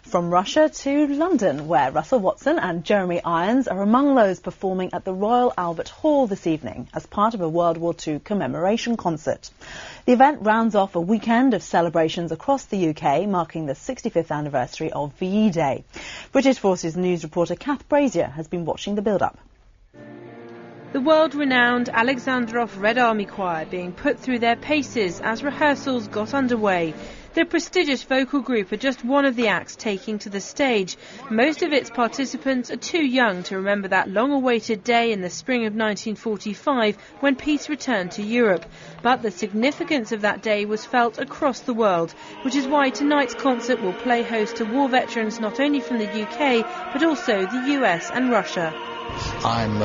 From Russia to London, where Russell Watson and Jeremy Irons are among those performing at the Royal Albert Hall this evening as part of a World War II commemoration concert. The event rounds off a weekend of celebrations across the UK, marking the 65th anniversary of VE Day. British Forces News reporter Cath Brazier has been watching the build-up. The world-renowned Alexandrov Red Army Choir being put through their paces as rehearsals got underway. The prestigious vocal group are just one of the acts taking to the stage. Most of its participants are too young to remember that long-awaited day in the spring of 1945 when peace returned to Europe. But the significance of that day was felt across the world, which is why tonight's concert will play host to war veterans not only from the UK, but also the US and Russia. I'm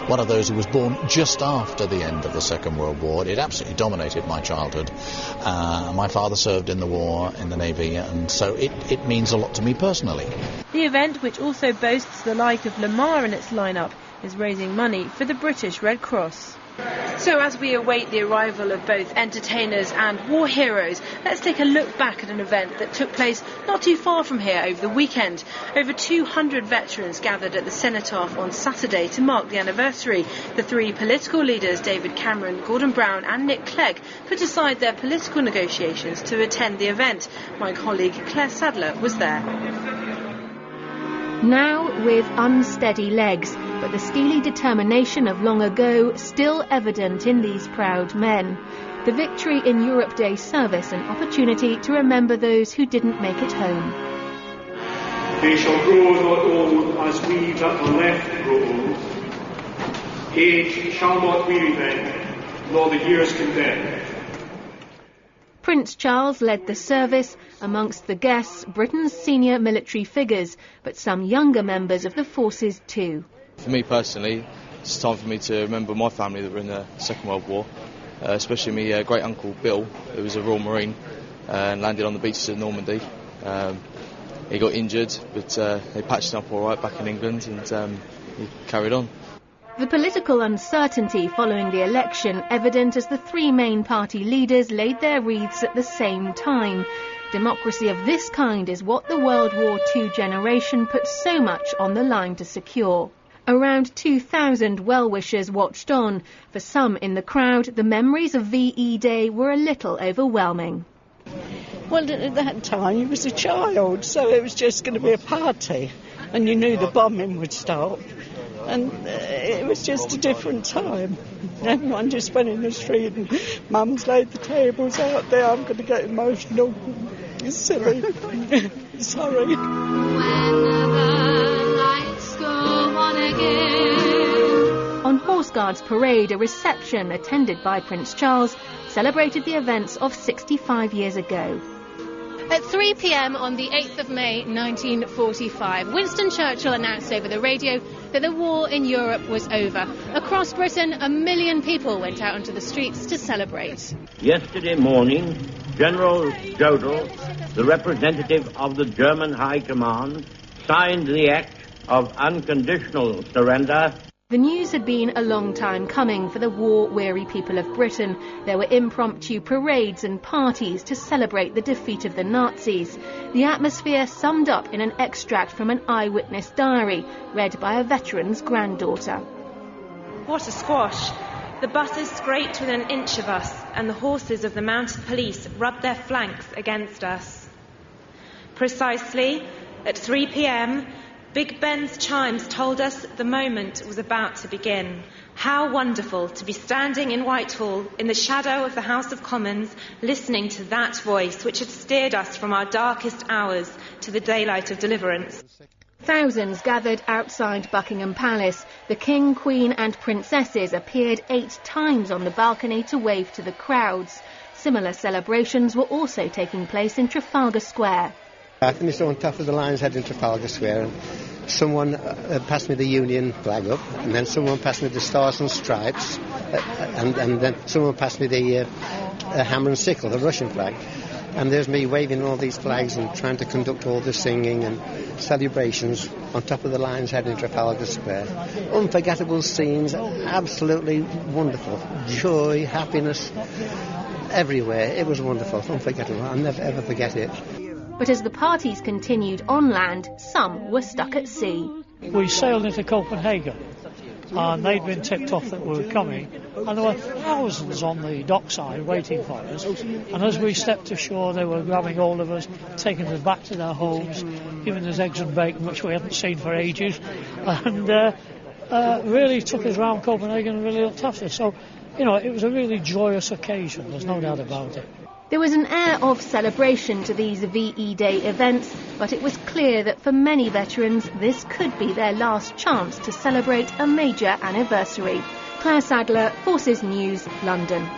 one of those who was born just after the end of the Second World War. It absolutely dominated my childhood. My father served in the war in the Navy, and so it means a lot to me personally. The event, which also boasts the like of Lamar in its lineup, is raising money for the British Red Cross. So as we await the arrival of both entertainers and war heroes, let's take a look back at an event that took place not too far from here over the weekend. Over 200 veterans gathered at the Cenotaph on Saturday to mark the anniversary. The three political leaders, David Cameron, Gordon Brown and Nick Clegg, put aside their political negotiations to attend the event. My colleague Claire Sadler was there. Now with unsteady legs, but the steely determination of long ago still evident in these proud men. The Victory in Europe Day service an opportunity to remember those who didn't make it home. They shall grow not old as we that are left grow old. Age shall not weary them, nor the years condemn. Prince Charles led the service, amongst the guests Britain's senior military figures, but some younger members of the forces too. For me personally, it's time for me to remember my family that were in the Second World War, especially my great uncle Bill, who was a Royal Marine and landed on the beaches of Normandy. He got injured, but they patched him up all right back in England, and he carried on. The political uncertainty following the election evident as the three main party leaders laid their wreaths at the same time. Democracy of this kind is what the World War II generation put so much on the line to secure. Around 2,000 well-wishers watched on. For some in the crowd, the memories of VE Day were a little overwhelming. Well, at that time you was a child, so it was just going to be a party, and you knew the bombing would stop. And it was just a different time. Everyone just went in the street and Mum's laid the tables out there. I'm going to get emotional. It's silly. Sorry. On Horse Guards Parade, a reception attended by Prince Charles celebrated the events of 65 years ago. At 3 p.m. on the 8th of May 1945, Winston Churchill announced over the radio that the war in Europe was over. Across Britain, 1 million people went out onto the streets to celebrate. Yesterday morning, General Jodl, the representative of the German High Command, signed the act of unconditional surrender. The news had been a long time coming for the war-weary people of Britain. There were impromptu parades and parties to celebrate the defeat of the Nazis. The atmosphere summed up in an extract from an eyewitness diary, read by a veteran's granddaughter. What a squash! The buses scraped within an inch of us, and the horses of the mounted police rubbed their flanks against us. Precisely at 3 p.m, Big Ben's chimes told us the moment was about to begin. How wonderful to be standing in Whitehall in the shadow of the House of Commons, listening to that voice which had steered us from our darkest hours to the daylight of deliverance. Thousands gathered outside Buckingham Palace. The King, Queen and Princesses appeared 8 times on the balcony to wave to the crowds. Similar celebrations were also taking place in Trafalgar Square. I finished on top of the Lion's Head in Trafalgar Square, and someone passed me the Union flag up, and then someone passed me the Stars and Stripes, and then someone passed me the hammer and sickle, the Russian flag. And there's me waving all these flags and trying to conduct all the singing and celebrations on top of the Lion's Head in Trafalgar Square. Unforgettable scenes, absolutely wonderful. Joy, happiness, everywhere. It was wonderful, unforgettable. I'll never ever forget it. But as the parties continued on land, some were stuck at sea. We sailed into Copenhagen, and they'd been tipped off that we were coming, and there were thousands on the dockside waiting for us, and as we stepped ashore they were grabbing hold of us, taking us back to their homes, giving us eggs and bacon, which we hadn't seen for ages, and really took us round Copenhagen and really looked after us. So, you know, it was a really joyous occasion, there's no doubt about it. There was an air of celebration to these VE Day events, but it was clear that for many veterans this could be their last chance to celebrate a major anniversary. Claire Sadler, Forces News, London.